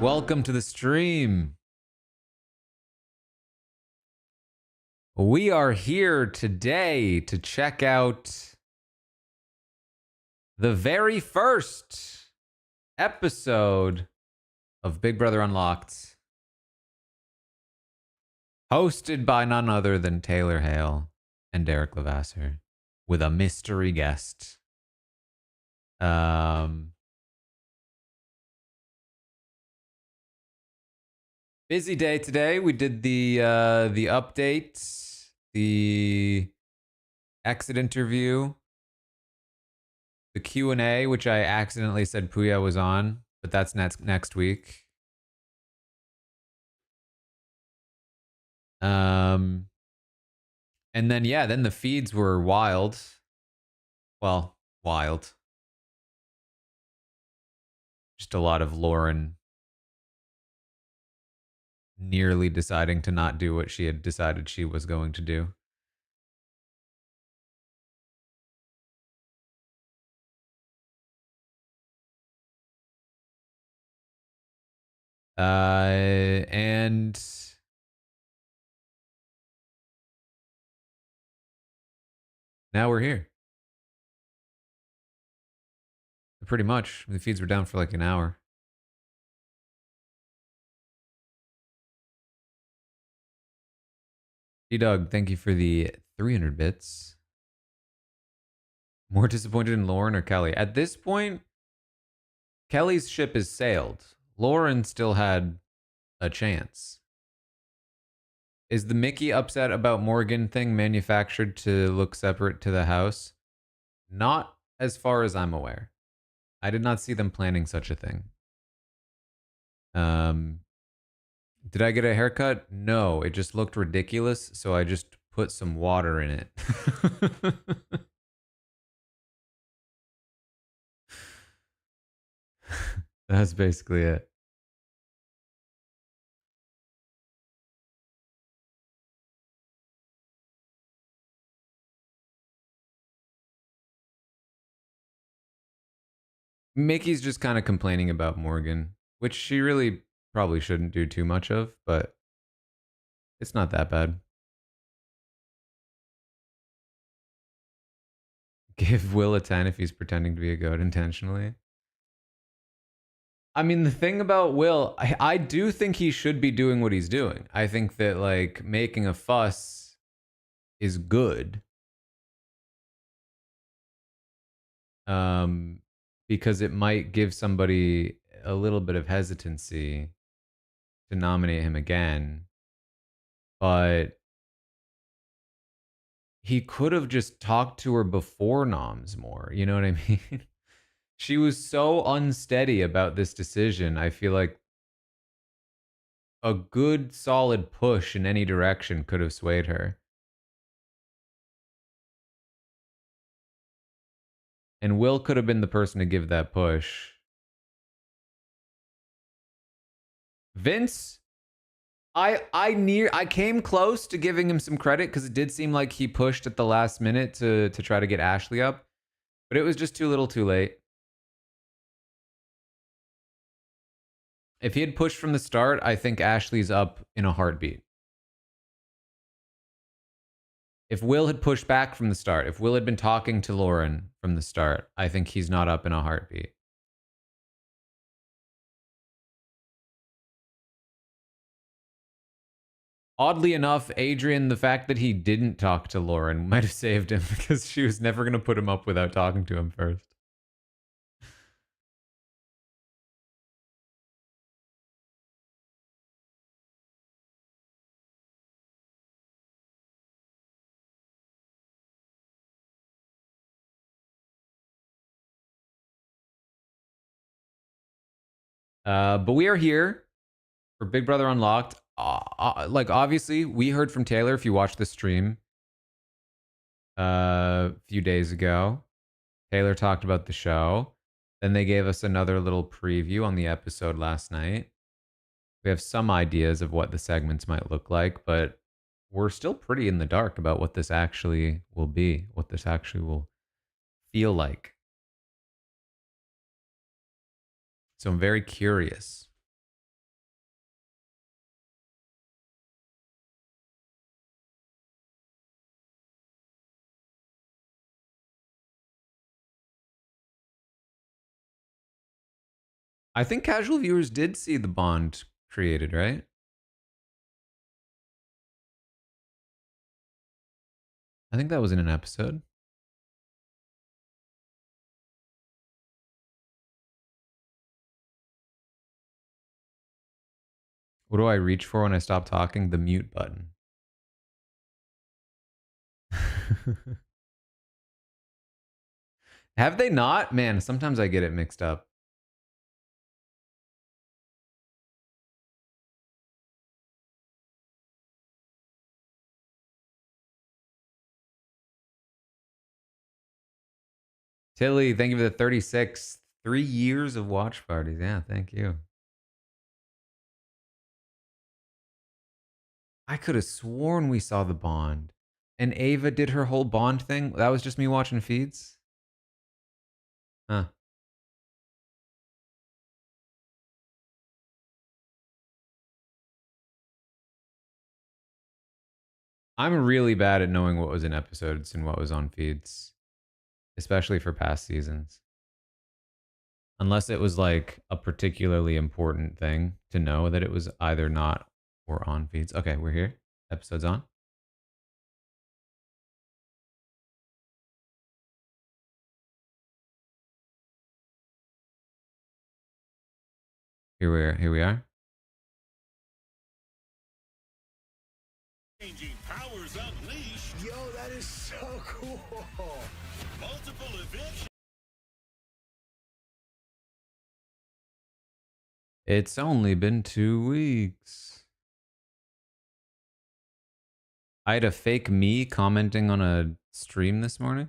Welcome to the stream. We are here today to check out the very first episode of Big Brother Unlocked, hosted by none other than Taylor Hale and Derek Levasseur, with a mystery guest. Busy day today. We did the update, the exit interview, the Q&A, which I accidentally said Puya was on, but that's next week. And then then the feeds were wild. Well, wild. Just a lot of Lauren nearly deciding to not do what she had decided she was going to do. And now we're here. Pretty much. The feeds were down for like an hour. D-Dog, thank you for the 300 bits. More disappointed in Lauren or Kelly? At this point, Kelly's ship has sailed. Lauren still had a chance. Is the Mickey upset about Morgan thing manufactured to look separate to the house? Not as far as I'm aware. I did not see them planning such a thing. Did I get a haircut? No, it just looked ridiculous, so I just put some water in it. That's basically it. Mickey's just kind of complaining about Morgan, which she really probably shouldn't do too much of, but it's not that bad. Give Will a 10 if he's pretending to be a goat intentionally. I mean, the thing about Will, I do think he should be doing what he's doing. I think that, like, making a fuss is good. Because it might give somebody a little bit of hesitancy to nominate him again. But he could have just talked to her before noms more. You know what I mean? She was so unsteady about this decision. I feel like a good solid push in any direction could have swayed her. And Will could have been the person to give that push. Vince, I came close to giving him some credit because it did seem like he pushed at the last minute to try to get Ashley up, but it was just too little too late. If he had pushed from the start, I think Ashley's up in a heartbeat. If Will had pushed back from the start, if Will had been talking to Lauren from the start, I think he's not up in a heartbeat. Oddly enough, Adrian, the fact that he didn't talk to Lauren might have saved him because she was never going to put him up without talking to him first. But we are here for Big Brother Unlocked. Like, obviously, we heard from Taylor if you watched the stream a few days ago. Taylor talked about the show. Then they gave us another little preview on the episode last night. We have some ideas of what the segments might look like, but we're still pretty in the dark about what this actually will be, what this actually will feel like. So I'm very curious. I think casual viewers did see the Bond created, right? I think that was in an episode. What do I reach for when I stop talking? The mute button. Have they not? Man, sometimes I get it mixed up. Tilly, thank you for the 36. 3 years of watch parties. Yeah, thank you. I could have sworn we saw the Bond. And Ava did her whole Bond thing. That was just me watching feeds? Huh. I'm really bad at knowing what was in episodes and what was on feeds, especially for past seasons. Unless it was like a particularly important thing to know that it was either not or on feeds. Okay, we're here. Episode's on. Here we are. Here we are. Changing powers unleashed. Yo, that is so cool. Multiple events. It's only been 2 weeks. I had a fake me commenting on a stream this morning.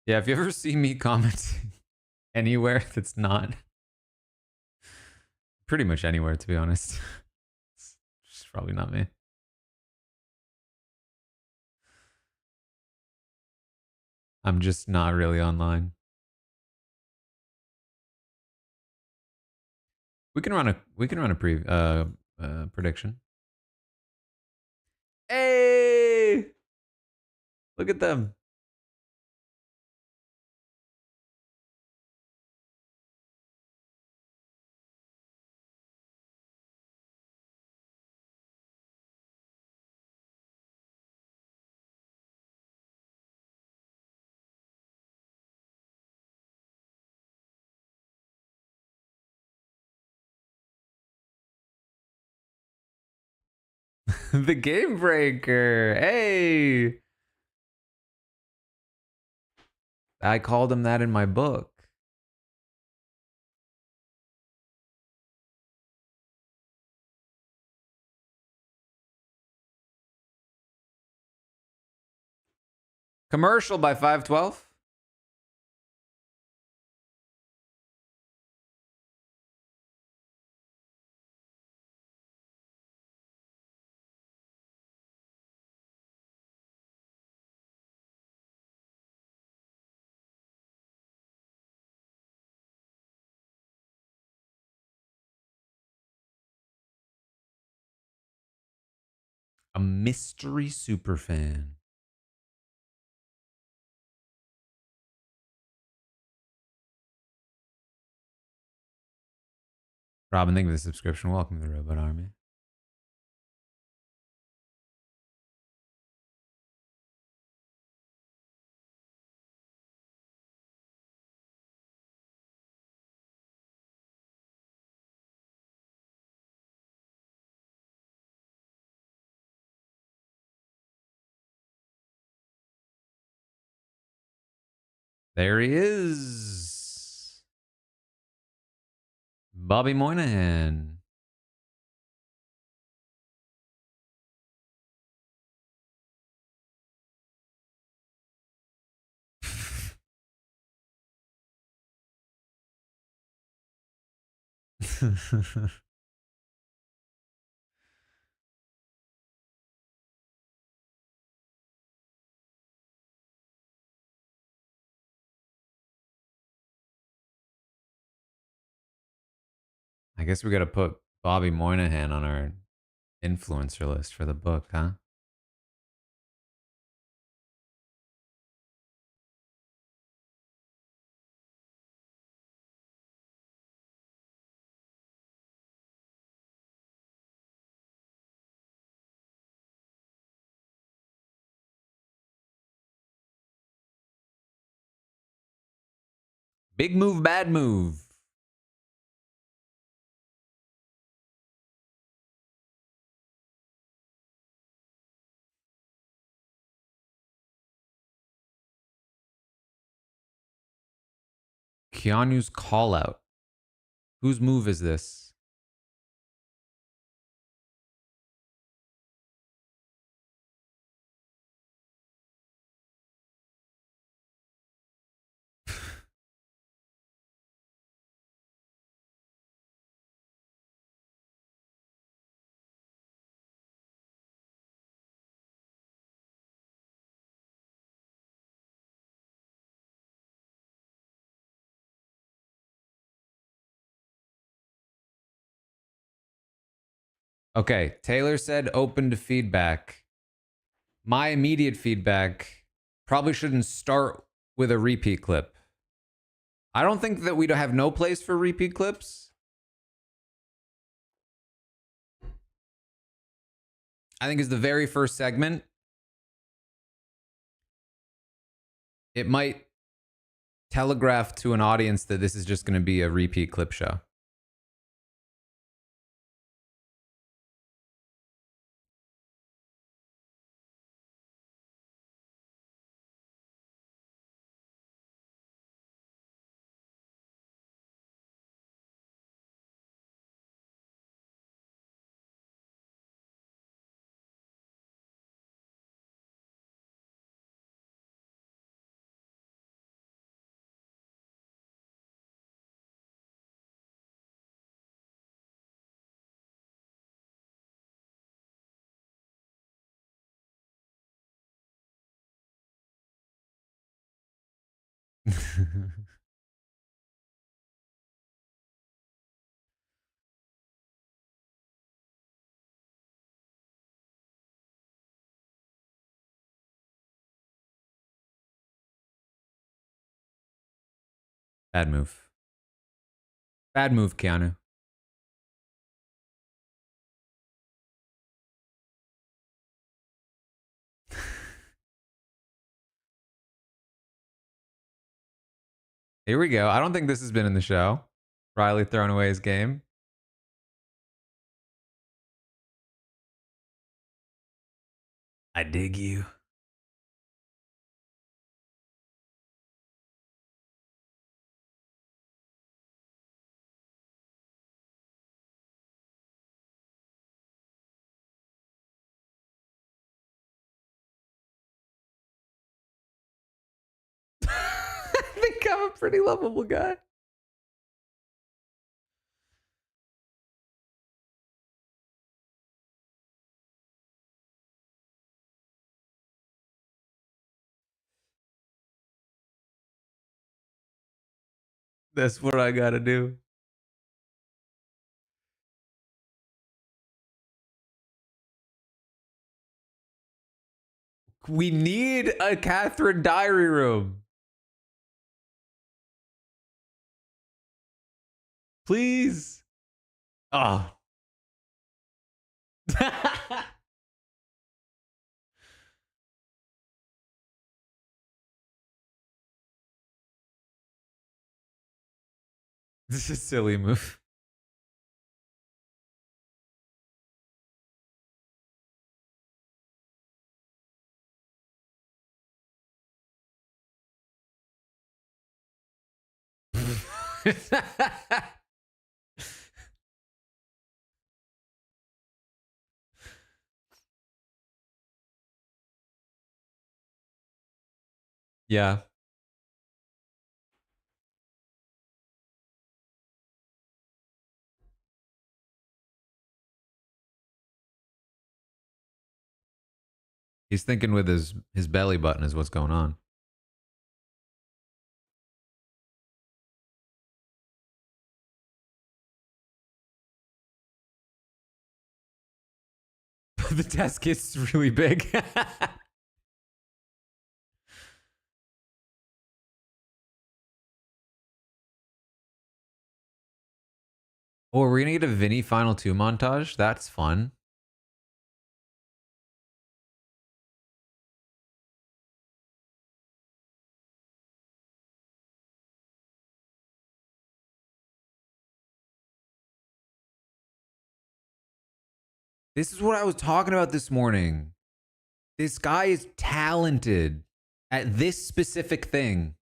Yeah, if you ever see me commenting anywhere that's not pretty much anywhere, to be honest, it's probably not me. I'm just not really online. We can run a prediction. Hey, look at them. The game breaker. Hey, I called him that in my book. Commercial by 512. A mystery superfan. Robin, thank you for the subscription. Welcome to the Robot Army. There he is. Bobby Moynihan. I guess we got to put Bobby Moynihan on our influencer list for the book, huh? Big move, bad move. Keanu's call out. Whose move is this? Okay, Taylor said open to feedback. My immediate feedback probably shouldn't start with a repeat clip. I don't think that we don't have no place for repeat clips. I think it's the very first segment. It might telegraph to an audience that this is just going to be a repeat clip show. Bad move. Bad move, Keanu. Here we go. I don't think this has been in the show. Riley throwing away his game. I dig you. I think I'm a pretty lovable guy. That's what I gotta do. We need a Catherine diary room. Please. Oh. This is a silly move. Yeah. He's thinking with his belly button is what's going on. The test kit's really big. Oh, we're gonna get a Vinny Final 2 montage? That's fun. This is what I was talking about this morning. This guy is talented at this specific thing.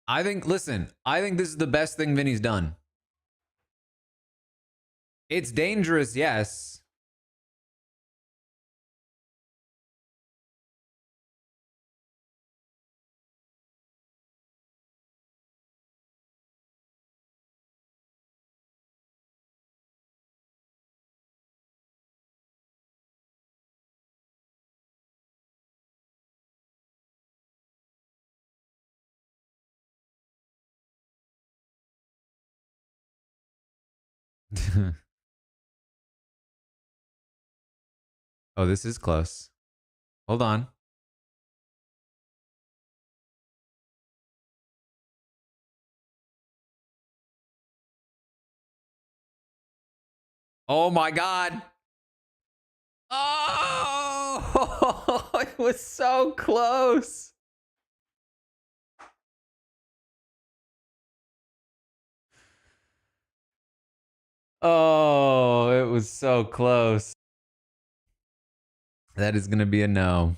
I think this is the best thing Vinny's done. It's dangerous, yes. Oh, this is close. Hold on. Oh my God. Oh, it was so close. Oh, it was so close. That is going to be a no.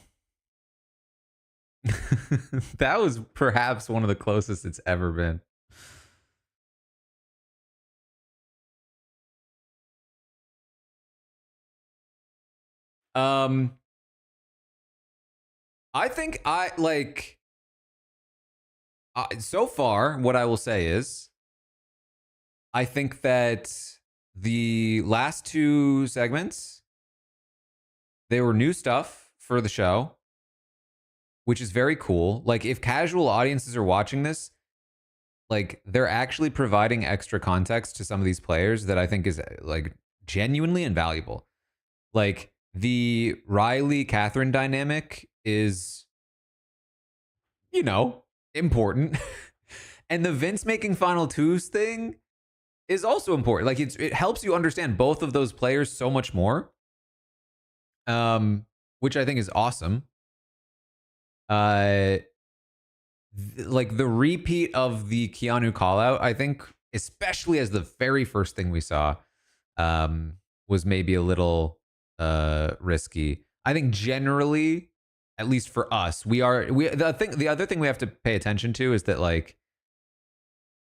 That was perhaps one of the closest it's ever been. Um, I think I like so far. What I will say is, I think that the last two segments they were new stuff for the show, which is very cool. Like if casual audiences are watching this, like they're actually providing extra context to some of these players that I think is like genuinely invaluable. Like the Riley Catherine dynamic is, you know, important. And the Vince making final twos thing is also important. Like it helps you understand both of those players so much more. Which I think is awesome. Like the repeat of the Keanu call out, I think, especially as the very first thing we saw, was maybe a little risky. I think generally, at least for us, the other thing we have to pay attention to is that like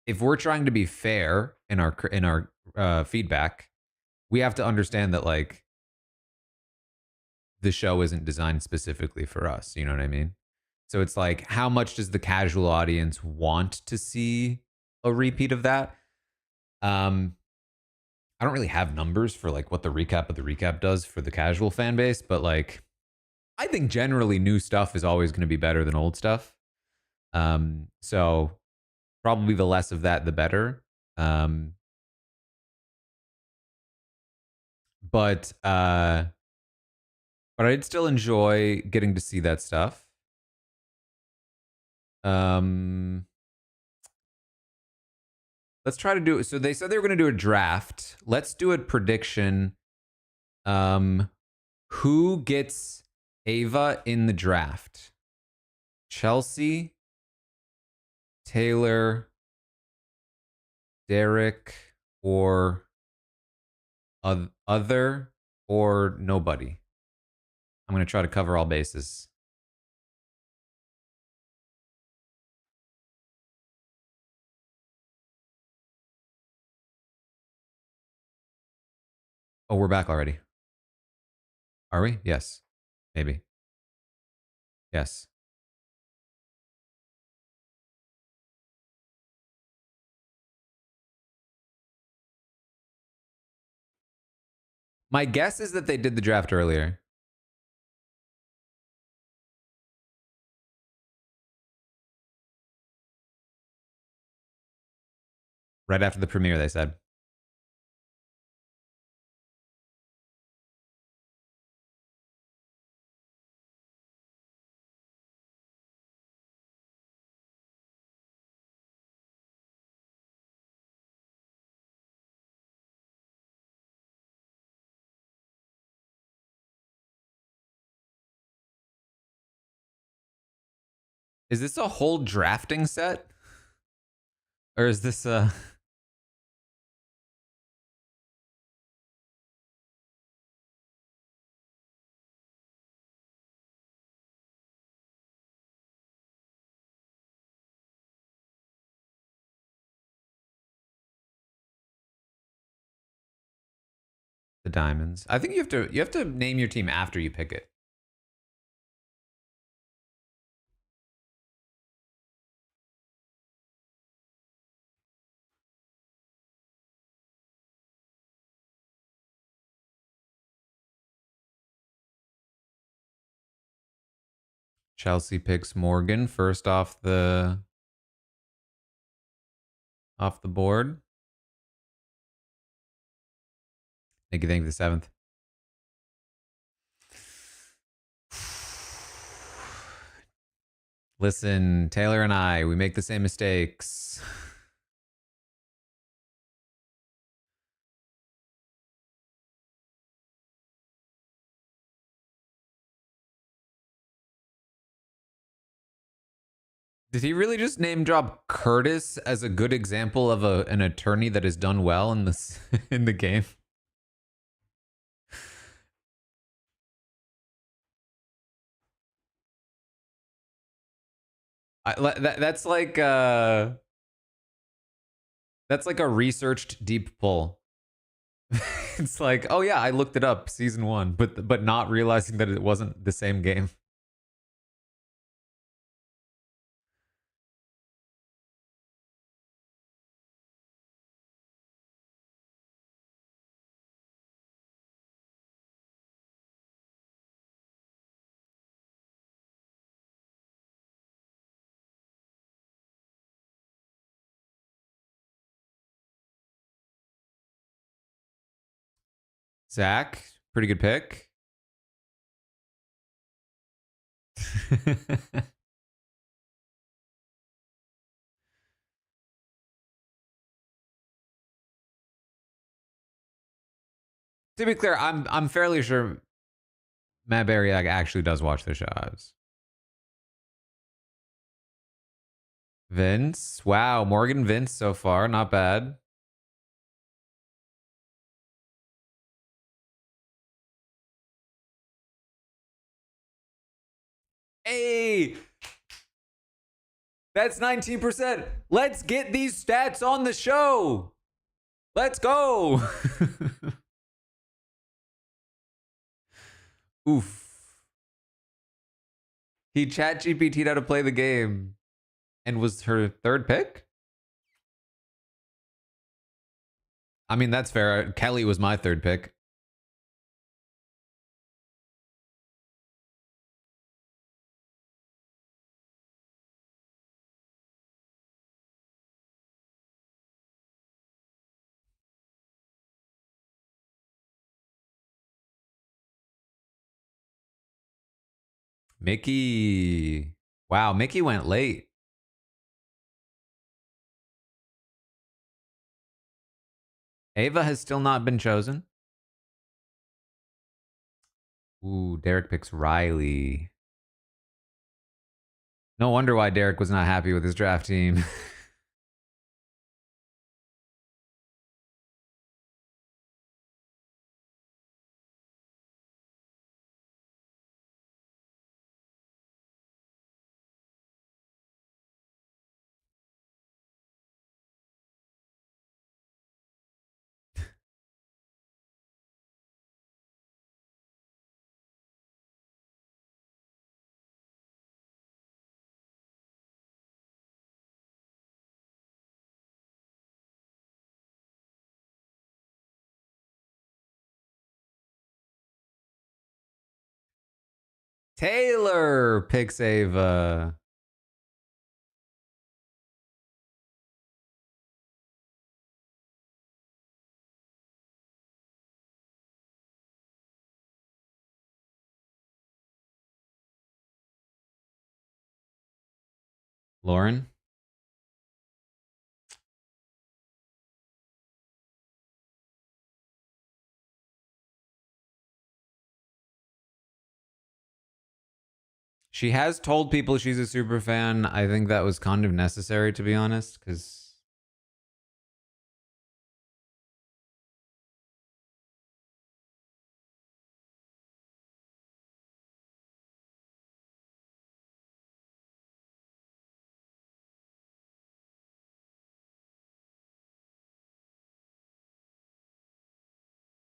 if we're trying to be fair in our feedback, we have to understand that like the show isn't designed specifically for us. You know what I mean? So it's like, how much does the casual audience want to see a repeat of that? I don't really have numbers for like what the recap of the recap does for the casual fan base, but like, I think generally new stuff is always going to be better than old stuff. So probably the less of that, the better. Um, but I'd still enjoy getting to see that stuff. Um, let's try to do it. So they said they were going to do a draft. Let's do a prediction. Who gets Ava in the draft? Chelsea, Taylor, Derek, or other, or nobody? I'm going to try to cover all bases. Oh, we're back already. Are we? Yes. Maybe. Yes. My guess is that they did the draft earlier. Right after the premiere, they said. Is this a whole drafting set? Or is this the diamonds? I think you have to name your team after you pick it. Chelsea picks Morgan first off the board. Thank you the 7th. Listen, Taylor and I, we make the same mistakes. Did he really just name drop Curtis as a good example of an attorney that has done well in this in the game? That's like a researched deep pull. It's like, oh yeah, I looked it up season 1, but not realizing that it wasn't the same game. Zach, pretty good pick. To be clear, I'm fairly sure Matt Berry actually does watch the shows. Vince, wow, Morgan Vince so far, not bad. Hey, that's 19%. Let's get these stats on the show. Let's go. Oof. He chat GPT'd how to play the game and was her third pick? I mean, that's fair. Kelly was my third pick. Mickey. Wow, Mickey went late. Ava has still not been chosen. Ooh, Derek picks Riley. No wonder why Derek was not happy with his draft team. Taylor picks Ava. Lauren? She has told people she's a super fan. I think that was kind of necessary, to be honest, because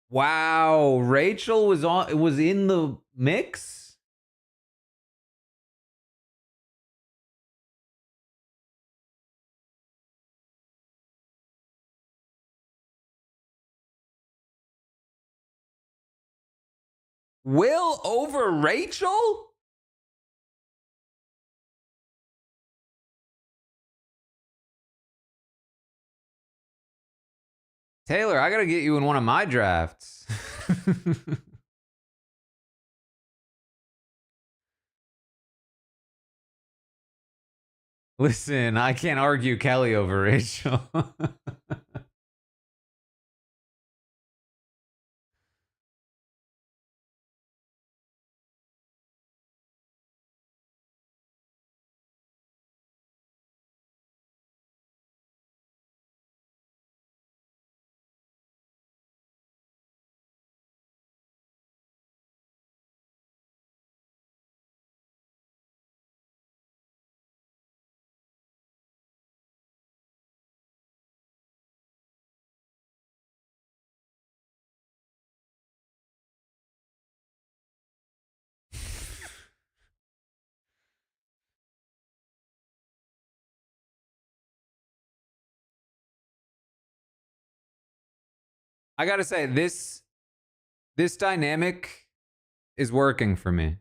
wow, Rachel was in the mix? Will over Rachel? Taylor, I gotta get you in one of my drafts. Listen, I can't argue Kelly over Rachel. I gotta say, this dynamic is working for me.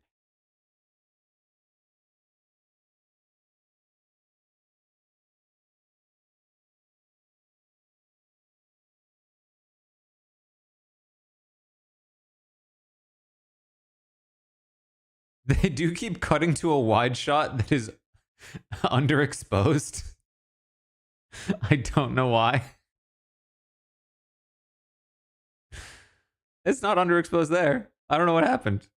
They do keep cutting to a wide shot that is underexposed. I don't know why. It's not underexposed there. I don't know what happened.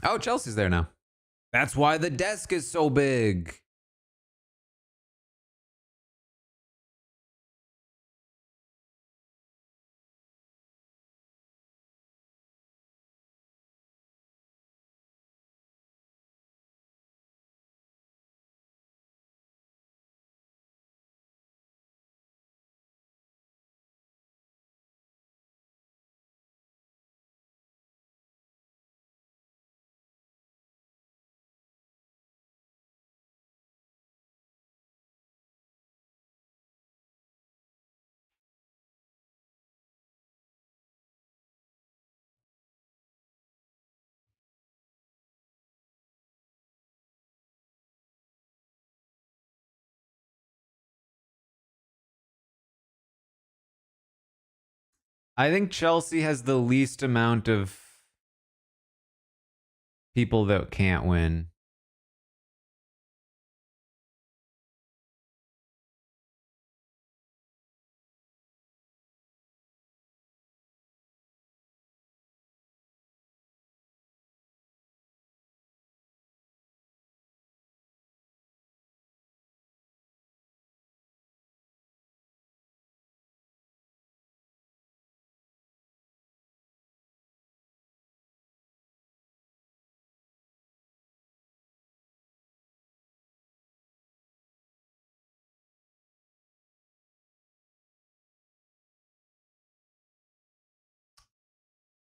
Oh, Chelsea's there now. That's why the desk is so big. I think Chelsea has the least amount of people that can't win.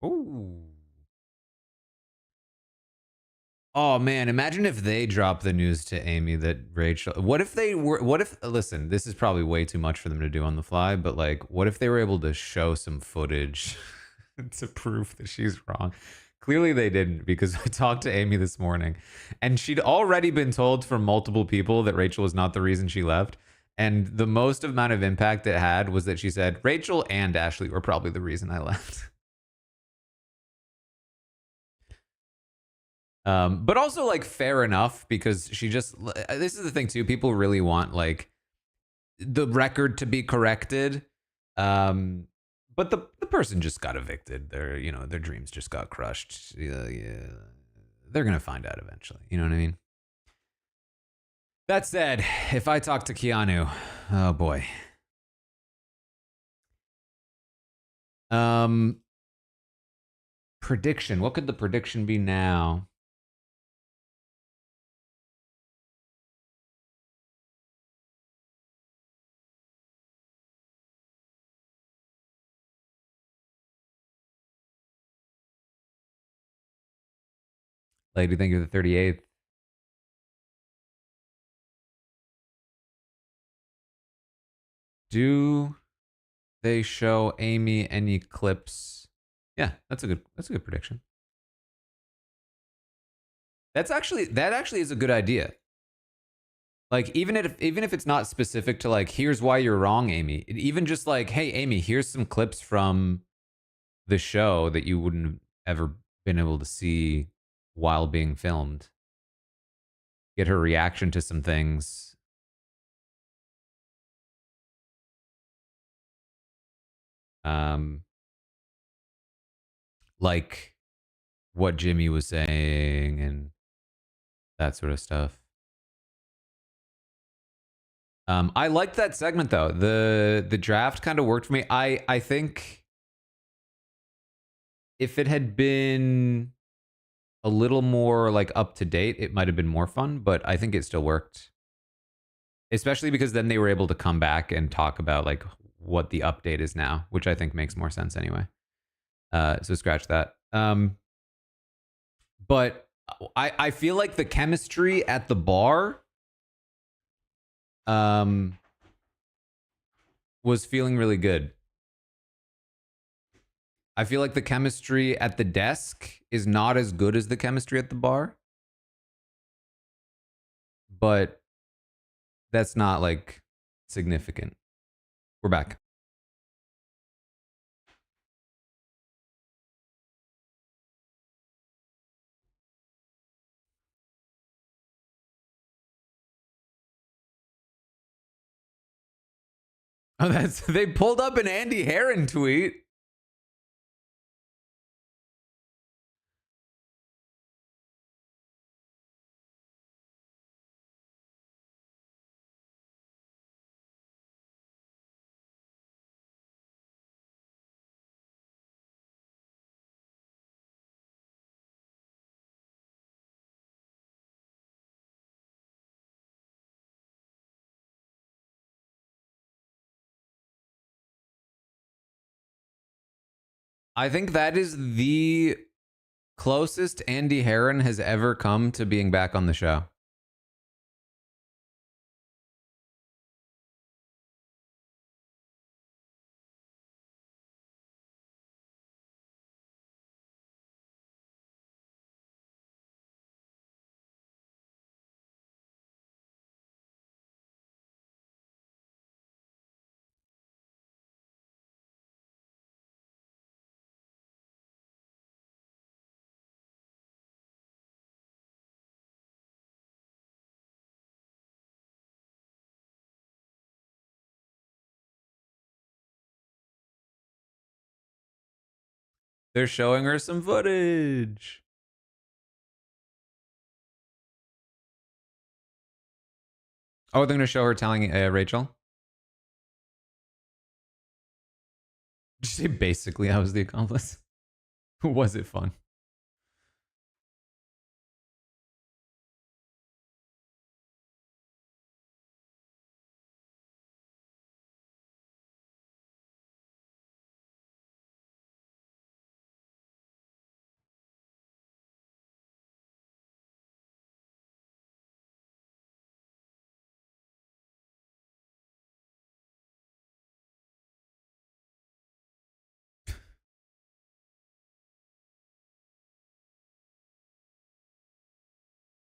Ooh. Oh man, imagine if they drop the news to Amy that Rachel. What if they were? What if? Listen, this is probably way too much for them to do on the fly, but like, what if they were able to show some footage to prove that she's wrong? Clearly, they didn't because I talked to Amy this morning, and she'd already been told from multiple people that Rachel was not the reason she left. And the most amount of impact it had was that she said Rachel and Ashley were probably the reason I left. But also like fair enough because she just this is the thing too. People really want like the record to be corrected. But the person just got evicted. Their dreams just got crushed. Yeah. They're gonna find out eventually. You know what I mean? That said, if I talk to Keanu, oh boy. Prediction. What could the prediction be now? Lady, thank you for the 38th. Do they show Amy any clips? Yeah, that's a good prediction. That actually is a good idea. Like even if it's not specific to like here's why you're wrong, Amy. Even just like hey Amy, here's some clips from the show that you wouldn't have ever been able to see while being filmed. Get her reaction to some things. Um like what Jimmy was saying and that sort of stuff. I liked that segment though. The draft kind of worked for me. I think if it had been a little more like up to date, it might have been more fun, but I think it still worked. Especially because then they were able to come back and talk about like what the update is now, which I think makes more sense anyway. So scratch that. But I feel like the chemistry at the bar was feeling really good. I feel like the chemistry at the desk is not as good as the chemistry at the bar. But that's not like significant. We're back. Oh, they pulled up an Andy Herron tweet. I think that is the closest Andy Herron has ever come to being back on the show. They're showing her some footage. Oh, they're going to show her telling Rachel. Did you say basically I was the accomplice? Was it fun?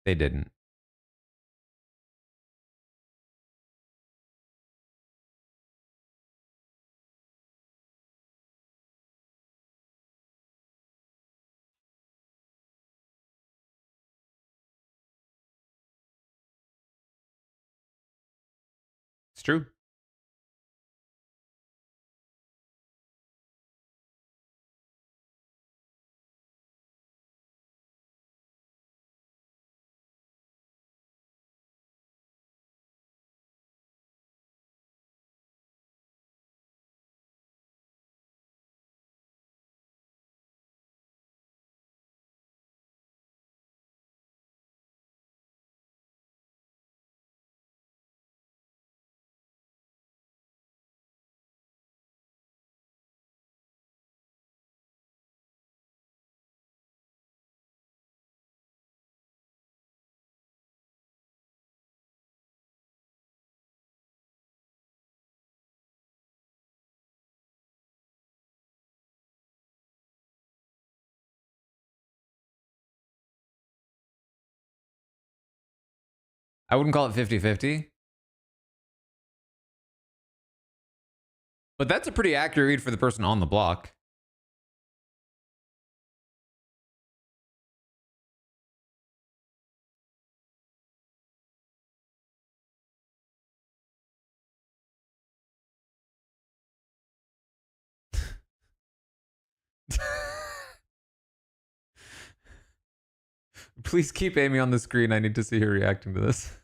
They didn't. It's true. I wouldn't call it 50-50. But that's a pretty accurate read for the person on the block. Please keep Amy on the screen. I need to see her reacting to this.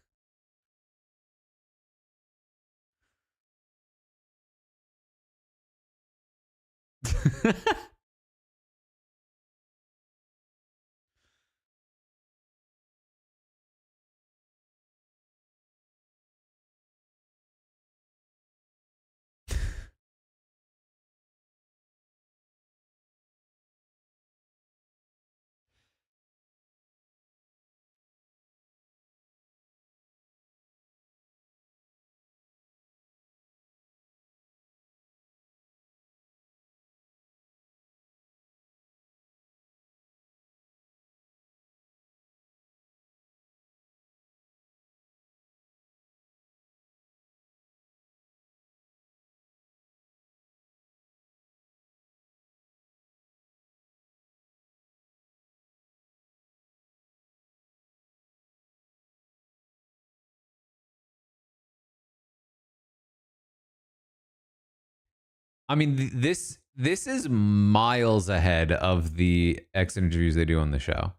I mean, this is miles ahead of the exit interviews they do on the show.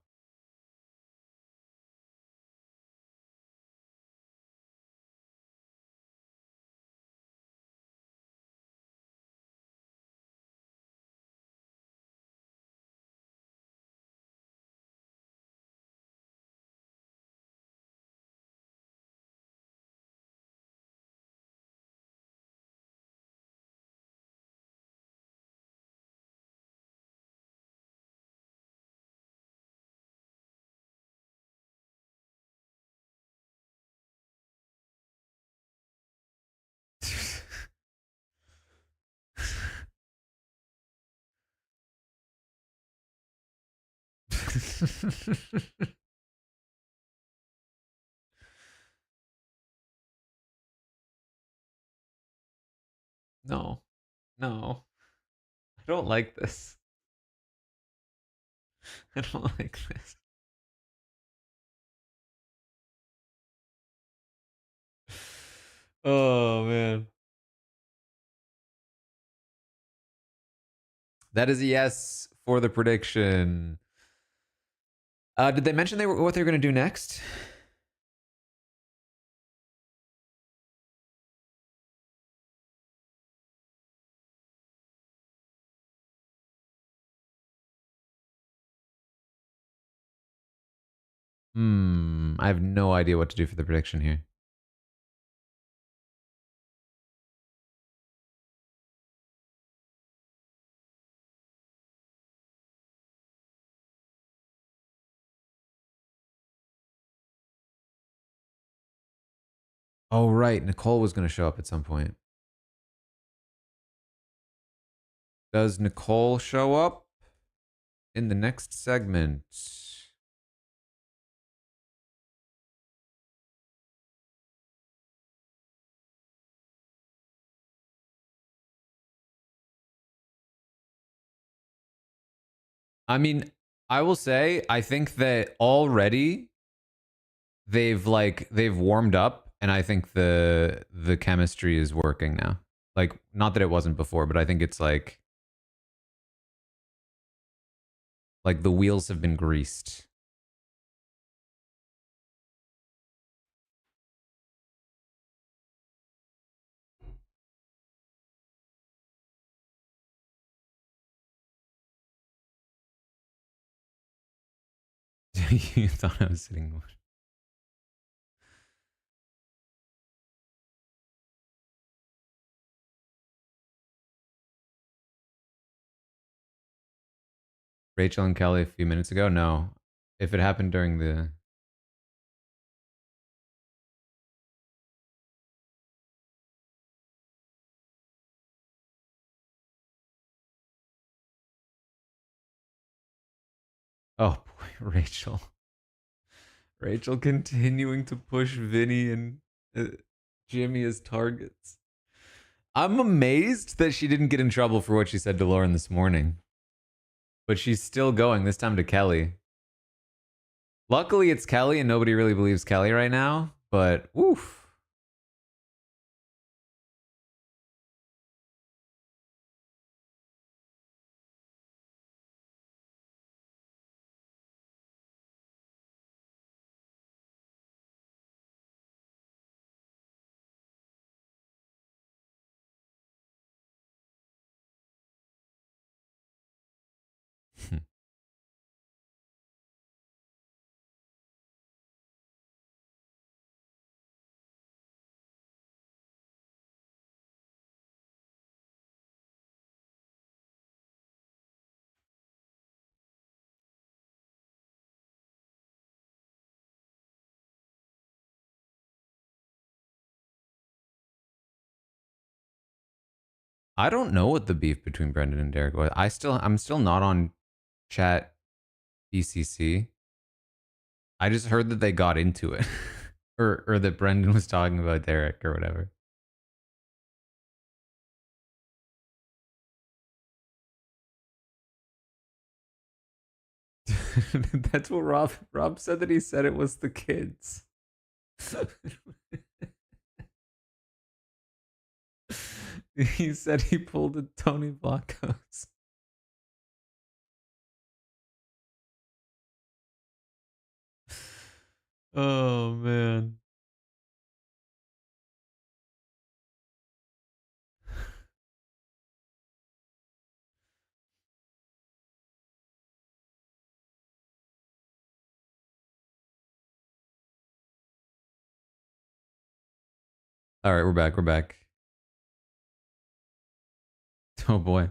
No, no, I don't like this. I don't like this. Oh man, that is a yes for the prediction. Did they mention what they were going to do next? I have no idea what to do for the prediction here. Oh, right. Nicole was going to show up at some point. Does Nicole show up in the next segment? I mean, I will say, I think that already they've warmed up, and I think the chemistry is working now. Like, not that it wasn't before, but I think it's like the wheels have been greased. You thought I was sitting. Rachel and Kelly a few minutes ago? No. If it happened during the. Oh boy, Rachel. Rachel continuing to push Vinny and uh, Jimmy as targets. I'm amazed that she didn't get in trouble for what she said to Lauren this morning. But she's still going, this time to Kelly. Luckily, it's Kelly, and nobody really believes Kelly right now. But, oof. I don't know what the beef between Brendan and Derek was. I'm still not on chat BCC. I just heard that they got into it. or that Brendan was talking about Derek or whatever. That's what Rob said, that he said it was the kids. He said he pulled a Tony Blackhouse. Oh man. All right, we're back. We're back. Oh boy.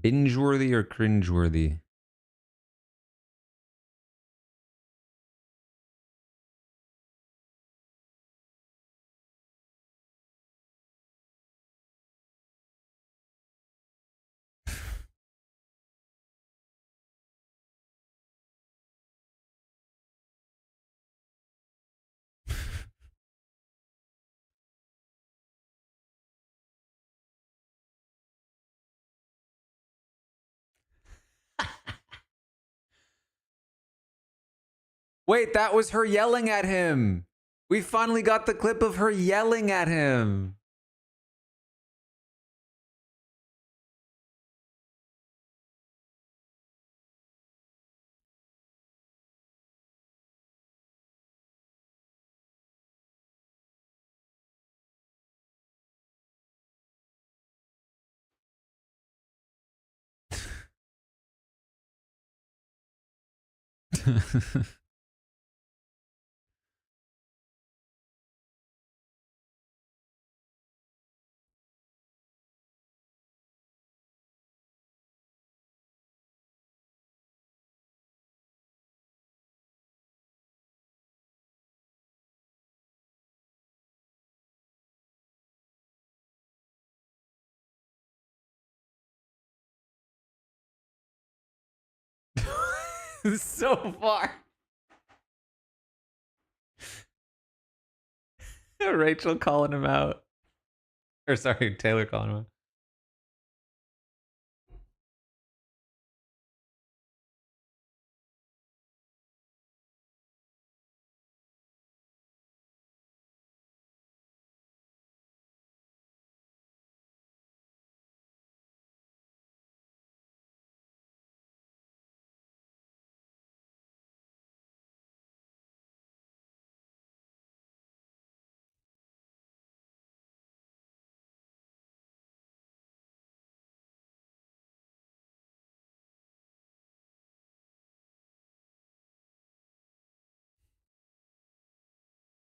Binge worthy or cringe worthy? Wait, that was her yelling at him. We finally got the clip of her yelling at him. So far. Rachel calling him out. Or sorry, Taylor calling him out.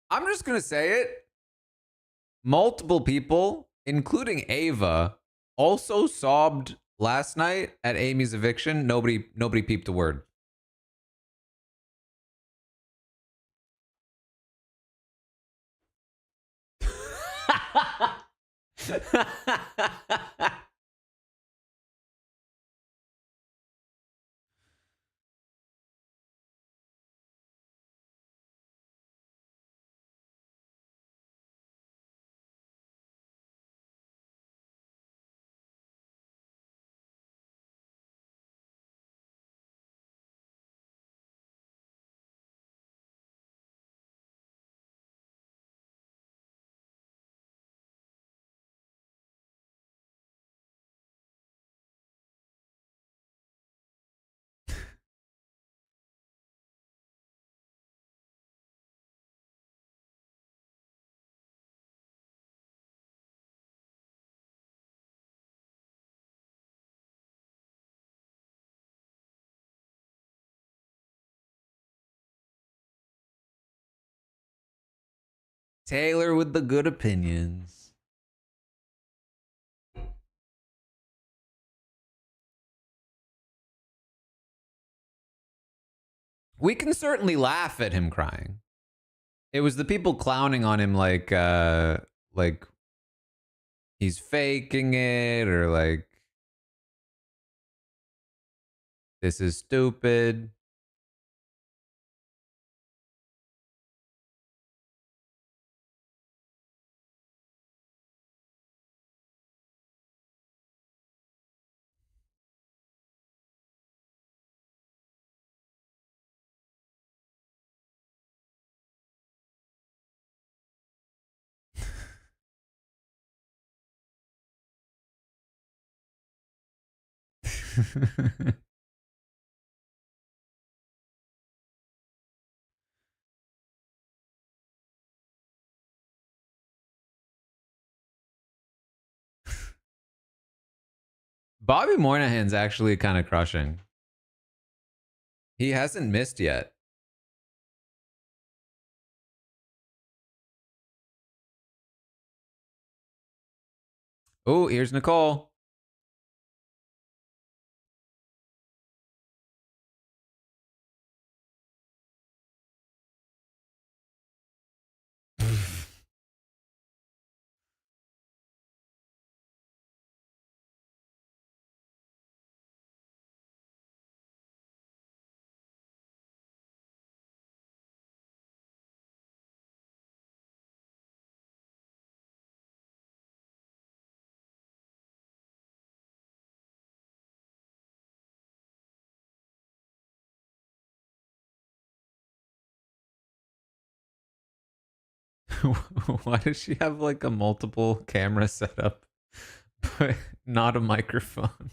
I'm just gonna say it. Multiple people, including Ava, also sobbed last night at Amy's eviction. Nobody peeped a word. Taylor with the good opinions. We can certainly laugh at him crying. It was the people clowning on him like he's faking it or like this is stupid. Bobby Moynihan's actually kind of crushing. He hasn't missed yet. Oh, here's Nicole. Why does she have like a multiple camera setup, but not a microphone?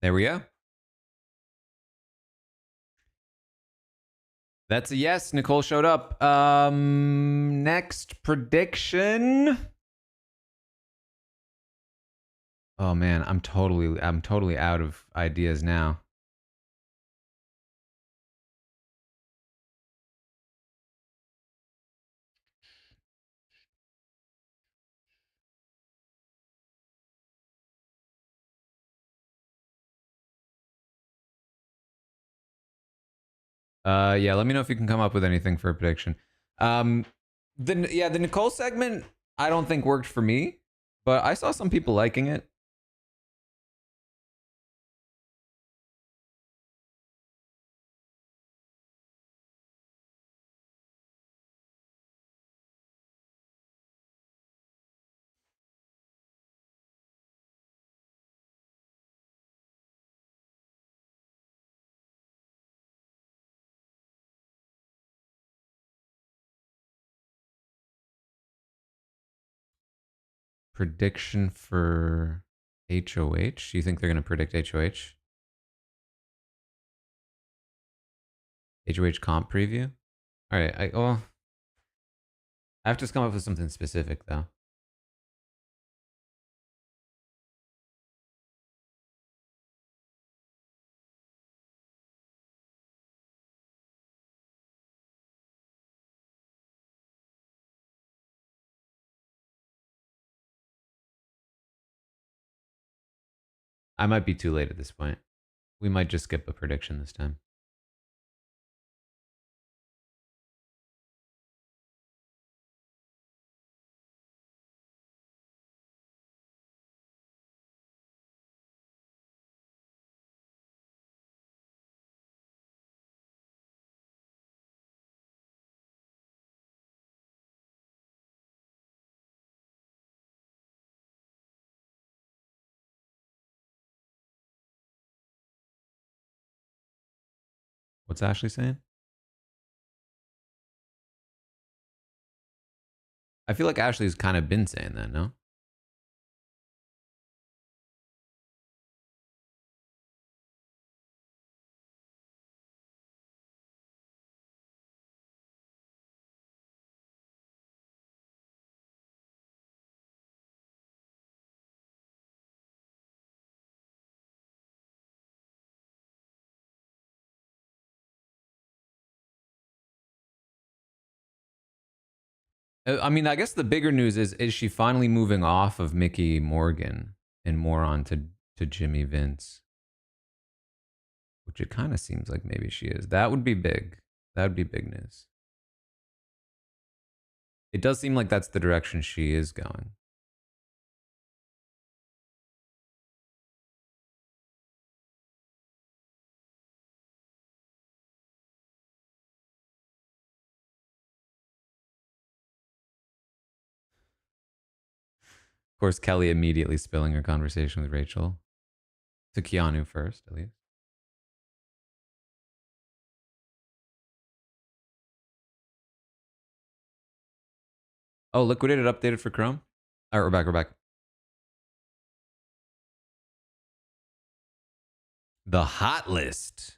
There we go. That's a yes. Nicole showed up. Next prediction. Oh man, I'm totally out of ideas now. Yeah, let me know if you can come up with anything for a prediction. The Nicole segment I don't think worked for me, but I saw some people liking it. Prediction for HOH? Do you think they're going to predict HOH? HOH comp preview? All right, I have to come up with something specific though. I might be too late at this point. We might just skip a prediction this time. What's Ashley saying? I feel like Ashley's kind of been saying that, no? I mean, I guess the bigger news is she finally moving off of Mickey Morgan and more on to Jimmy Vince? Which it kind of seems like maybe she is. That would be big. That would be big news. It does seem like that's the direction she is going. Of course, Kelly immediately spilling her conversation with Rachel. To Keanu first, at least. Oh, Liquidated updated for Chrome? All right, we're back. The hot list.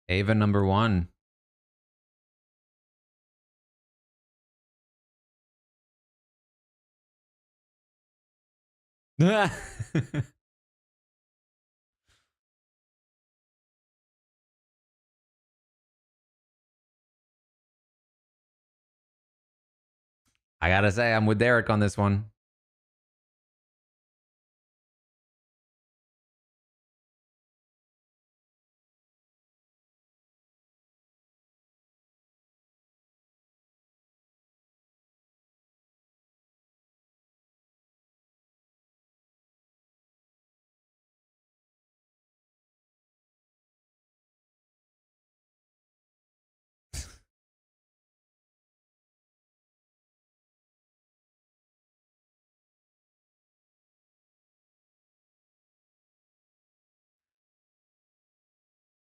Ava number 1. I gotta say, I'm with Derek on this one.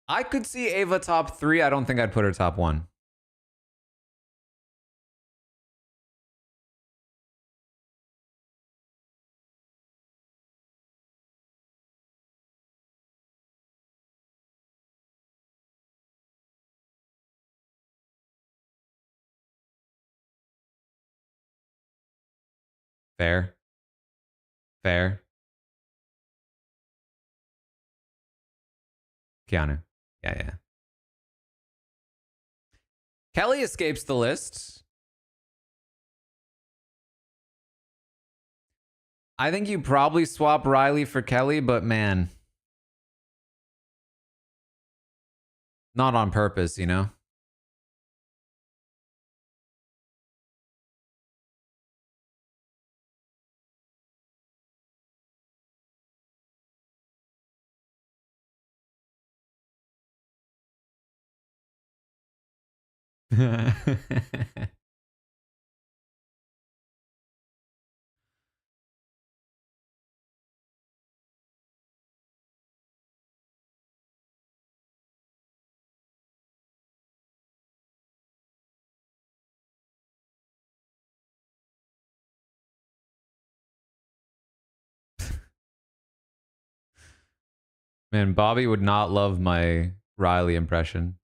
I could see Ava top 3. I don't think I'd put her top 1. Fair. Fair. Keanu. Yeah, yeah. Kelly escapes the list. I think you probably swap Riley for Kelly, but man, not on purpose, you know? Man, Bobby would not love my Riley impression.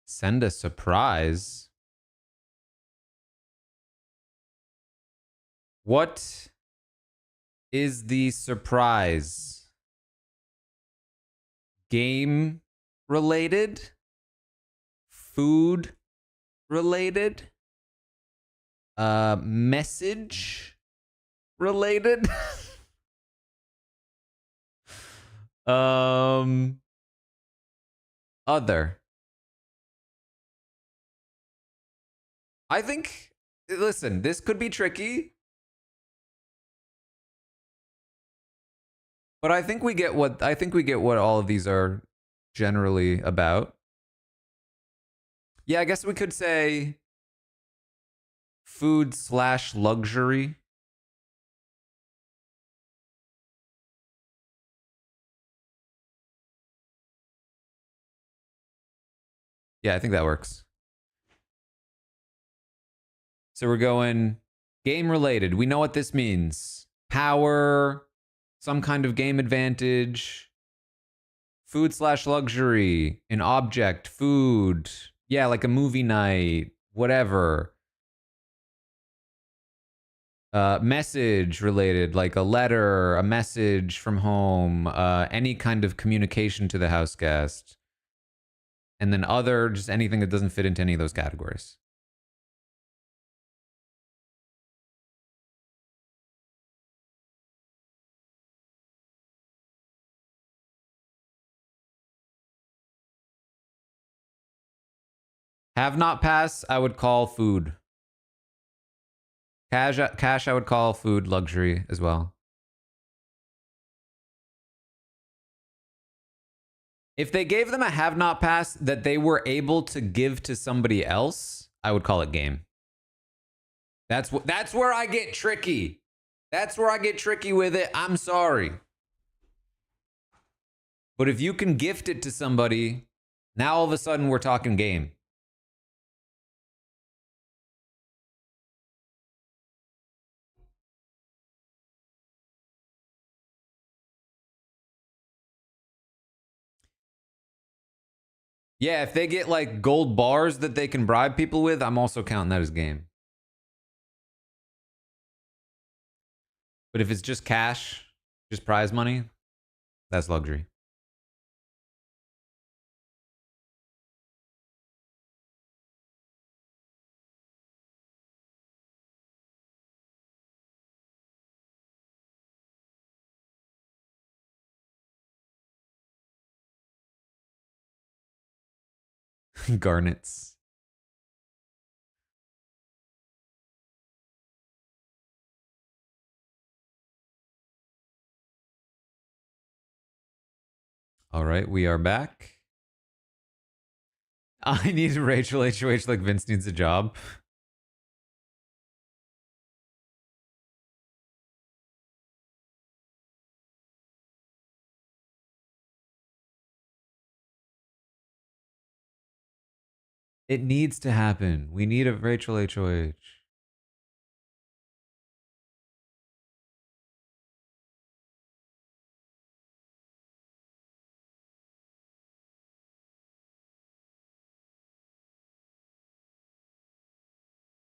Send a surprise. What is the surprise? Game related? Food related? Message related? Other. I think, listen, this could be tricky, but I think we get what all of these are generally about. Yeah, I guess we could say food/luxury. Yeah, I think that works. So we're going game related. We know what this means. Power, some kind of game advantage, food/luxury, an object, food. Yeah, like a movie night, whatever. Message related, like a letter, a message from home, any kind of communication to the house guest. And then other, just anything that doesn't fit into any of those categories. Have not pass, I would call food. Cash, I would call food luxury as well. If they gave them a have not pass that they were able to give to somebody else, I would call it game. That's where I get tricky. That's where I get tricky with it. I'm sorry. But if you can gift it to somebody, now all of a sudden we're talking game. Yeah, if they get like gold bars that they can bribe people with, I'm also counting that as game. But if it's just cash, just prize money, that's luxury. Garnets. All right, we are back. I need Rachel HOH like Vince needs a job. It needs to happen. We need a Rachel HOH.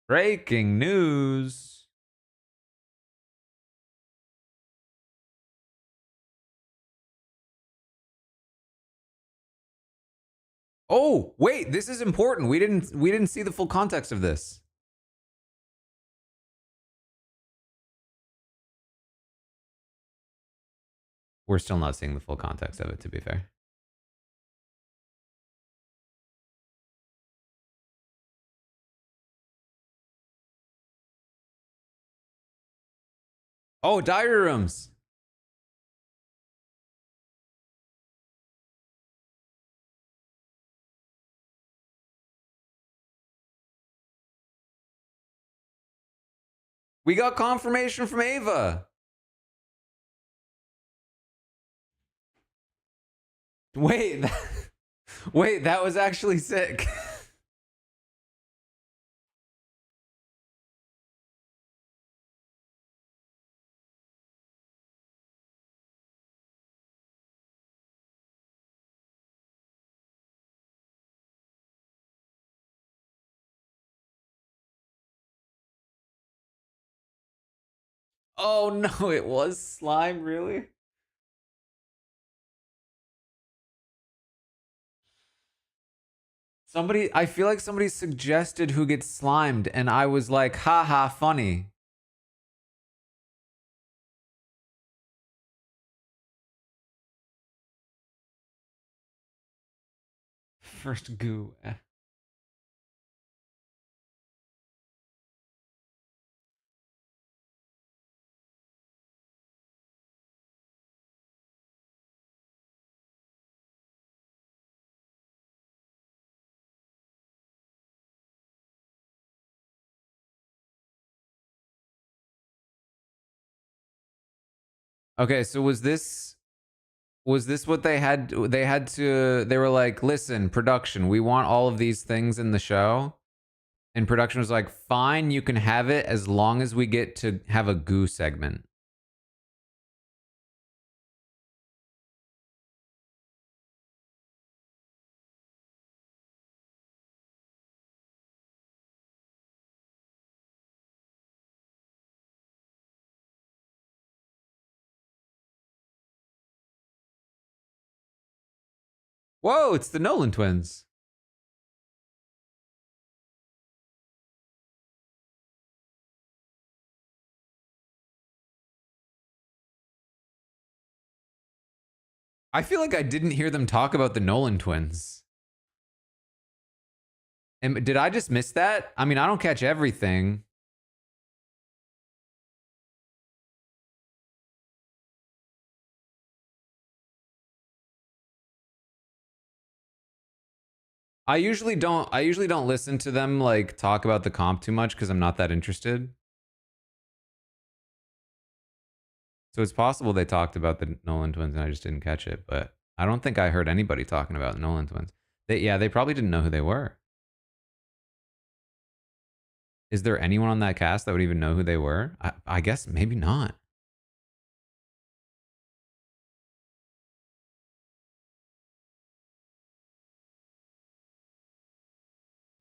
Breaking news. Oh, wait, this is important. We didn't see the full context of this. We're still not seeing the full context of it, to be fair. Oh, diary rooms. We got confirmation from Ava. Wait, wait, that was actually sick. Oh no, it was slime, really? I feel like somebody suggested who gets slimed, and I was like, haha, funny. First goo. Okay, so was this what they were like, listen, production, we want all of these things in the show. And production was like, fine, you can have it as long as we get to have a goo segment. Whoa, it's the Nolan twins. I feel like I didn't hear them talk about the Nolan twins. And did I just miss that? I mean, I don't catch everything. I usually don't listen to them like talk about the comp too much because I'm not that interested. So it's possible they talked about the Nolan twins and I just didn't catch it, but I don't think I heard anybody talking about the Nolan twins. They probably didn't know who they were. Is there anyone on that cast that would even know who they were? I guess maybe not.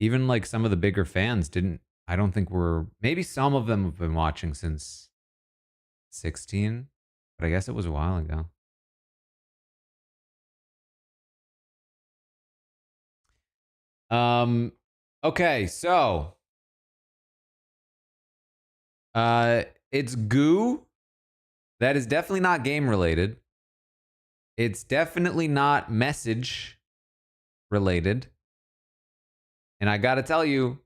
Even like some of the bigger fans didn't. I don't think were. Maybe some of them have been watching since 16, but I guess it was a while ago. Um. Okay, so it's goo. That is definitely not game related. It's definitely not message related. And I gotta tell you,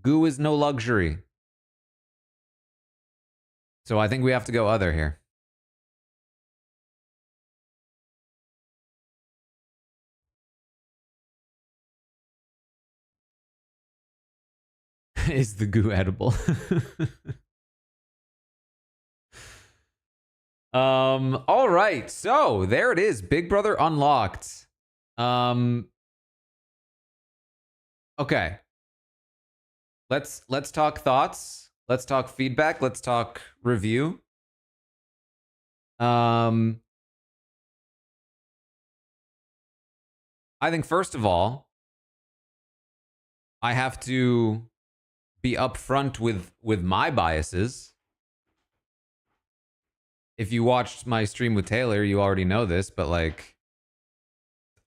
goo is no luxury. So I think we have to go other here. Is the goo edible? All right. So there it is. Big Brother unlocked. Okay. Let's talk thoughts. Let's talk feedback. Let's talk review. I think first of all, I have to be upfront with my biases. If you watched my stream with Taylor, you already know this, but like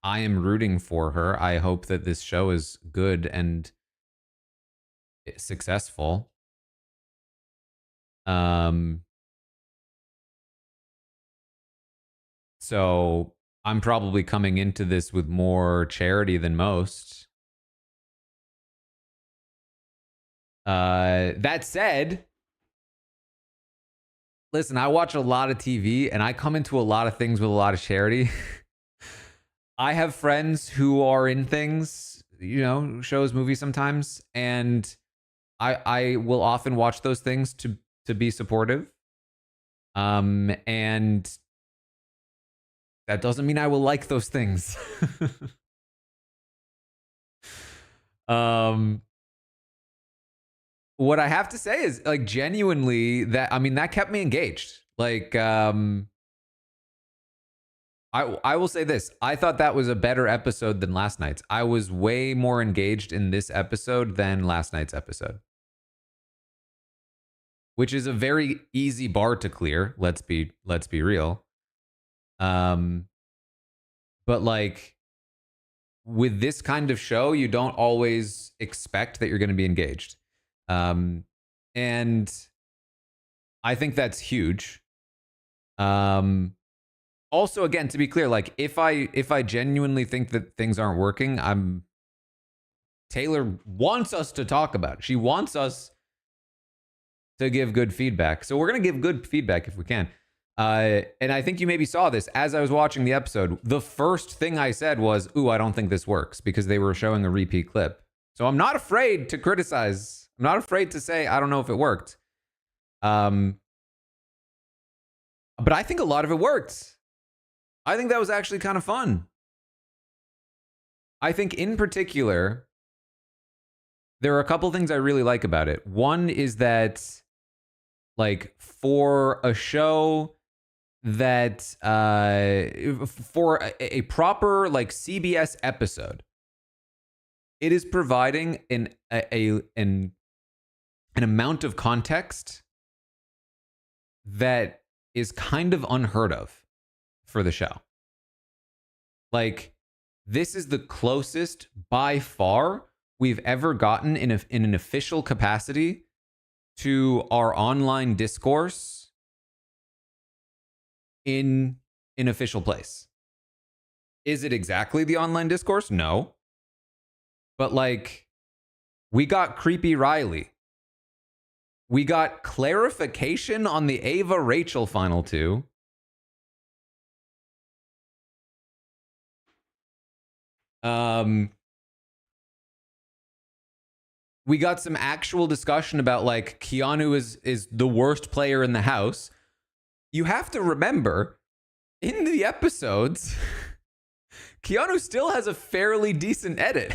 I am rooting for her. I hope that this show is good and successful. So I'm probably coming into this with more charity than most. That said, listen, I watch a lot of TV and I come into a lot of things with a lot of charity. I have friends who are in things, you know, shows, movies sometimes, and I will often watch those things to be supportive. And that doesn't mean I will like those things. What I have to say is like genuinely that, I mean, that kept me engaged. Like, I will say this. I thought that was a better episode than last night's. I was way more engaged in this episode than last night's episode. Which is a very easy bar to clear, let's be real. But like with this kind of show, you don't always expect that you're going to be engaged. And I think that's huge. Also, again, to be clear, like if I genuinely think that things aren't working, Taylor wants us to talk about it. She wants us to give good feedback. So we're going to give good feedback if we can. And I think you maybe saw this as I was watching the episode. The first thing I said was, ooh, I don't think this works, because they were showing a repeat clip. So I'm not afraid to criticize. I'm not afraid to say, I don't know if it worked. But I think a lot of it worked. I think that was actually kind of fun. I think in particular, there are a couple things I really like about it. One is that, like, for a show that, for a proper, like, CBS episode, it is providing an amount of context that is kind of unheard of for the show. Like, this is the closest by far we've ever gotten in an official capacity to our online discourse in an official place. Is it exactly the online discourse? No. But like, we got Creepy Riley. We got clarification on the Ava Rachel final two. We got some actual discussion about like Keanu is the worst player in the house. You have to remember, in the episodes, Keanu still has a fairly decent edit.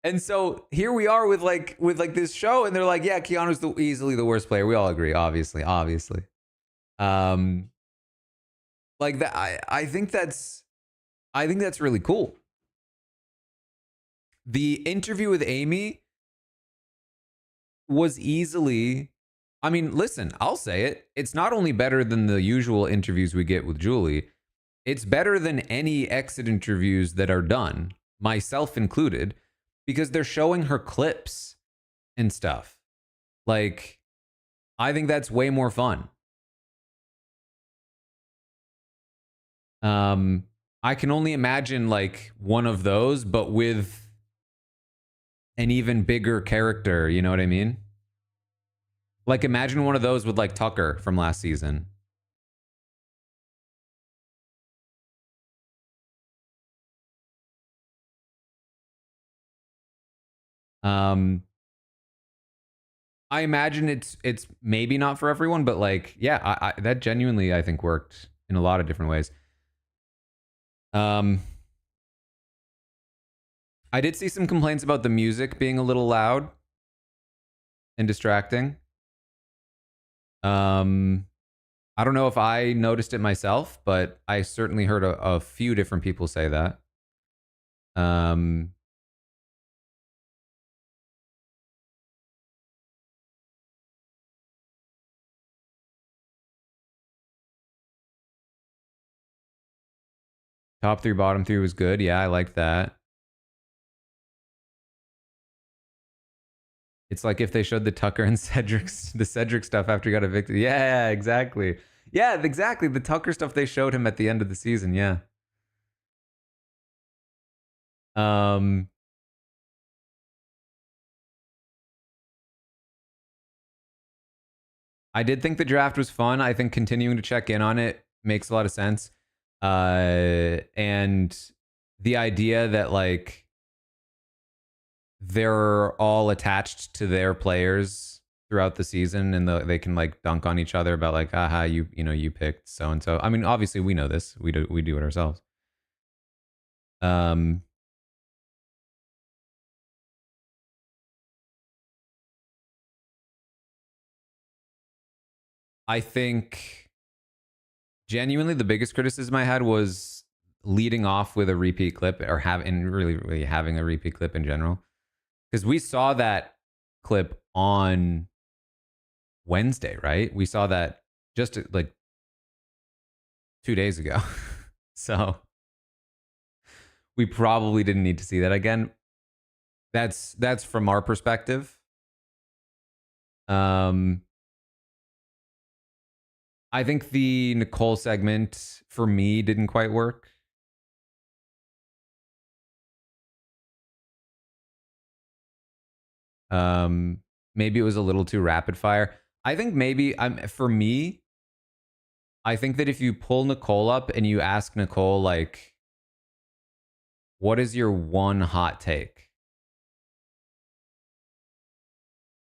And so here we are with this show, and they're like, yeah, Keanu's easily the worst player. We all agree, obviously. Like that, I think that's really cool. The interview with Amy was easily, I mean, listen, I'll say it. It's not only better than the usual interviews we get with Julie, it's better than any exit interviews that are done, myself included, because they're showing her clips and stuff. Like, I think that's way more fun. I can only imagine like one of those, but with an even bigger character, you know what I mean? Like, imagine one of those with like Tucker from last season. Um, I imagine it's maybe not for everyone, but like, yeah, that genuinely I think worked in a lot of different ways. Um, I did see some complaints about the music being a little loud and distracting. Um, I don't know if I noticed it myself, but I certainly heard a few different people say that. Um, top three, bottom three was good. Yeah, I liked that. It's like if they showed the Tucker and the Cedric stuff after he got evicted. Yeah, exactly. Yeah, exactly. The Tucker stuff they showed him at the end of the season. Yeah. Um, I did think the draft was fun. I think continuing to check in on it makes a lot of sense. And the idea that like they're all attached to their players throughout the season and they can like dunk on each other about like, aha, you picked so and so. I mean, obviously we know this. We do it ourselves. Um, I think genuinely the biggest criticism I had was leading off with a repeat clip or really having a repeat clip in general. Because we saw that clip on Wednesday, right? We saw that just like 2 days ago. So we probably didn't need to see that again. That's from our perspective. Um, I think the Nicole segment for me didn't quite work. Maybe it was a little too rapid fire. I think maybe for me, I think that if you pull Nicole up and you ask Nicole like, what is your one hot take?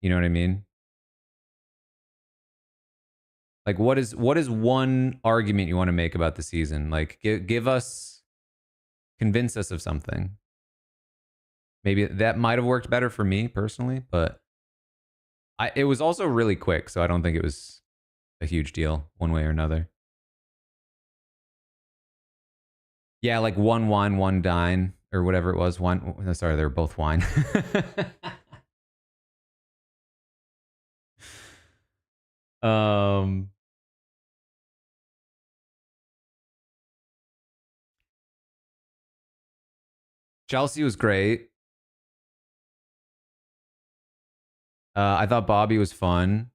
You know what I mean? Like what is one argument you want to make about the season? Like give us convince us of something. Maybe that might have worked better for me personally, but it was also really quick, so I don't think it was a huge deal one way or another. Yeah, like one wine, one dine, or whatever it was. One, sorry, they were both wine. um, Chelsea was great. I thought Bobby was fun.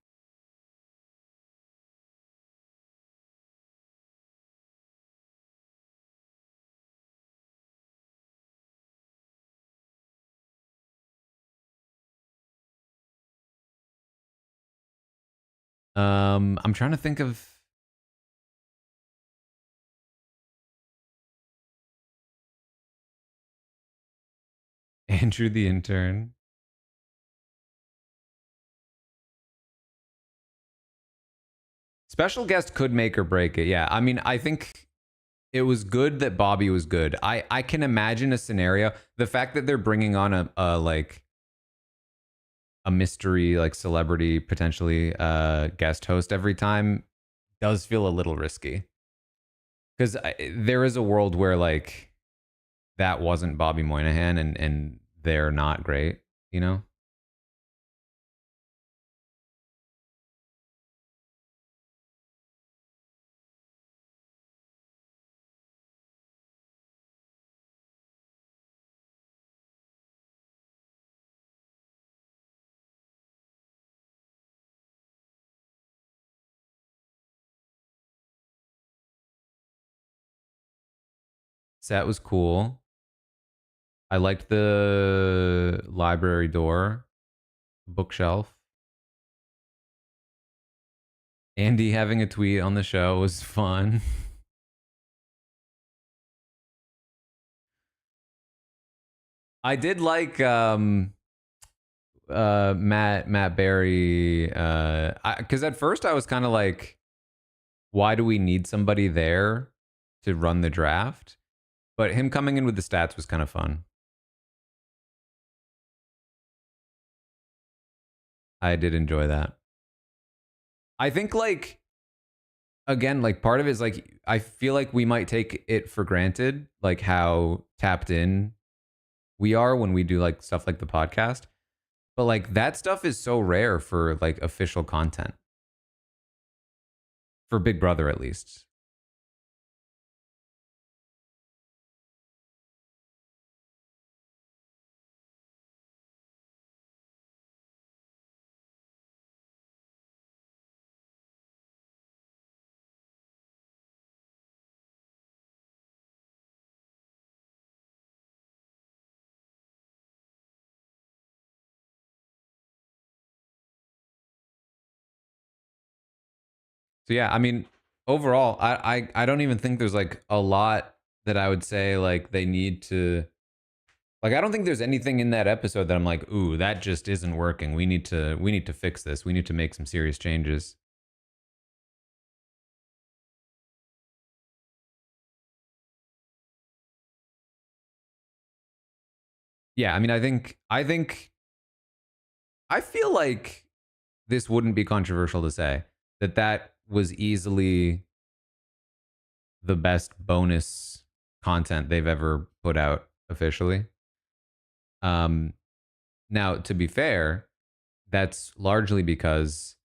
I'm trying to think of Andrew the intern. Special guest could make or break it. Yeah, I mean, I think it was good that Bobby was good. I can imagine a scenario. The fact that they're bringing on a like a mystery like celebrity potentially guest host every time does feel a little risky because there is a world where like that wasn't Bobby Moynihan and they're not great, you know. Set was cool. I liked the library door, bookshelf. Andy having a tweet on the show was fun. I did like Matt Berry. Because at first I was kind of like, why do we need somebody there to run the draft? But him coming in with the stats was kind of fun. I did enjoy that. I think like again, like part of it is like I feel like we might take it for granted, like how tapped in we are when we do like stuff like the podcast. But like that stuff is so rare for like official content. For Big Brother at least. So yeah, I mean, overall, I don't even think there's like a lot that I would say like they need to like I don't think there's anything in that episode that I'm like, ooh, that just isn't working. We need to fix this. We need to make some serious changes. Yeah, I mean, I feel like this wouldn't be controversial to say that that was easily the best bonus content they've ever put out officially. Um, Now, to be fair, that's largely because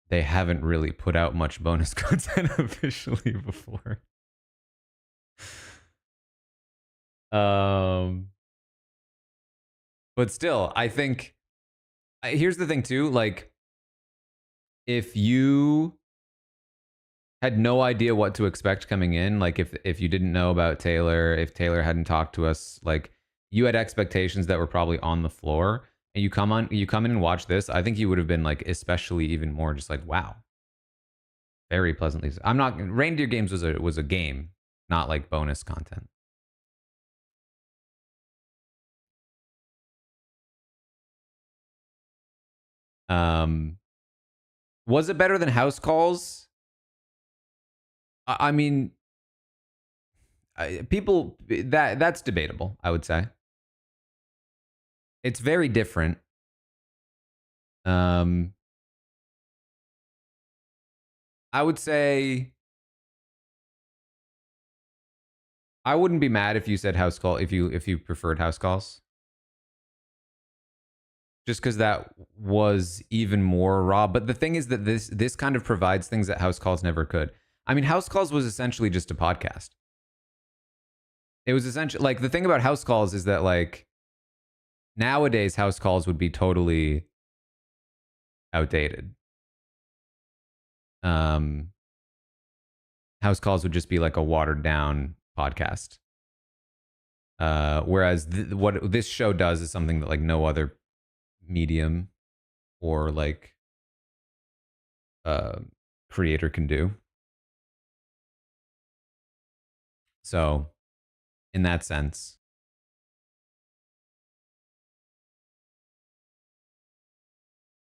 they haven't really put out much bonus content officially before. Um, but still, I think here's the thing too. Like, if you had no idea what to expect coming in, like if you didn't know about Taylor, if Taylor hadn't talked to us, like you had expectations that were probably on the floor, and you come in and watch this, I think you would have been like especially even more just like wow, very pleasantly. I'm not Reindeer Games was a game, not like bonus content. Um, was it better than House Calls? I mean, people that's debatable. I would say it's very different. Um, I would say I wouldn't be mad if you said House Call if you preferred House Calls, just because that was even more raw. But the thing is that this kind of provides things that House Calls never could. I mean, House Calls was essentially just a podcast. It was essentially like the thing about House Calls is that like nowadays House Calls would be totally outdated. Um, House Calls would just be like a watered down podcast. Whereas what this show does is something that like no other medium or like uh, creator can do. So, in that sense,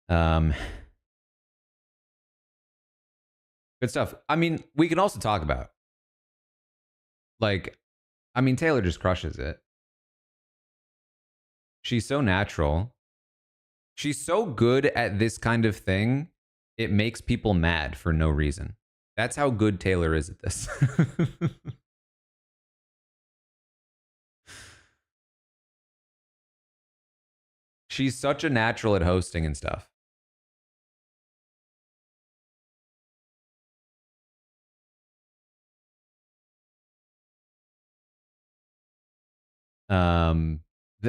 um, good stuff. I mean, we can also talk about like, I mean, Taylor just crushes it. She's so natural. She's so good at this kind of thing. It makes people mad for no reason. That's how good Taylor is at this. She's such a natural at hosting and stuff. Um,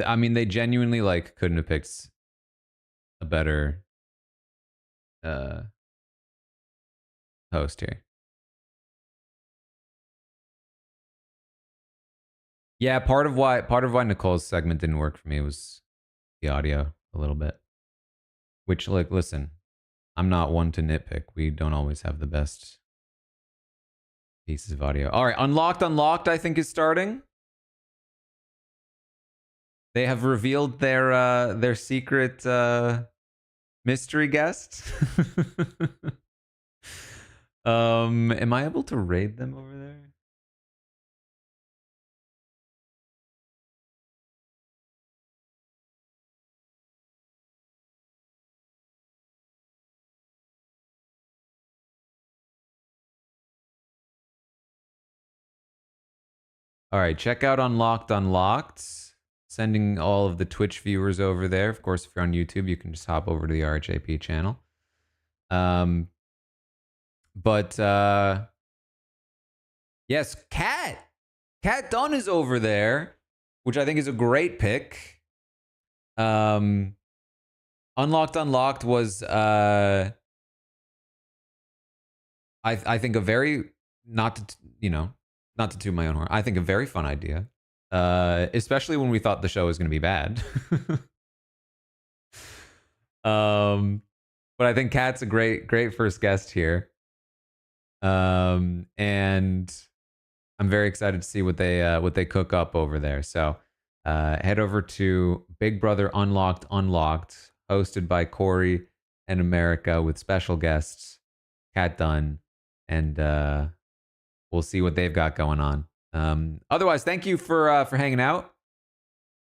I mean, they genuinely like couldn't have picked a better uh host here. Yeah, part of why Nicole's segment didn't work for me was the audio a little bit. Which, like, listen, I'm not one to nitpick. We don't always have the best pieces of audio. All right, unlocked, I think is starting. They have revealed their secret mystery guest. Am I able to raid them over there? All right, check out Unlocked Unlocked. Sending all of the Twitch viewers over there. Of course, if you're on YouTube, you can just hop over to the RHAP channel. But yes, Cat Dunn is over there, which I think is a great pick. Unlocked Unlocked was I think a very not to toot my own horn. I think a very fun idea. Especially when we thought the show was going to be bad. But I think Kat's a great first guest here. And I'm very excited to see what they cook up over there. So head over to Big Brother Unlocked Unlocked, hosted by Corey and America, with special guests Kat Dunn, and we'll see what they've got going on. Otherwise, thank you for hanging out.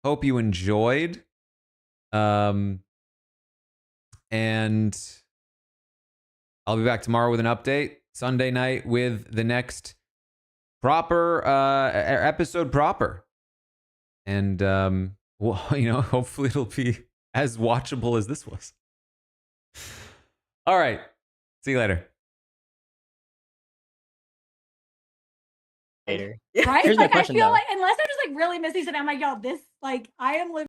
Hope you enjoyed. And I'll be back tomorrow with an update. Sunday night with the next proper episode proper. And well, hopefully it'll be as watchable as this was. All right. See you later. Later. Right? Here's my Like, I question, feel though. like, unless I'm just like really missing something, I'm like, yo, this, like, I am living.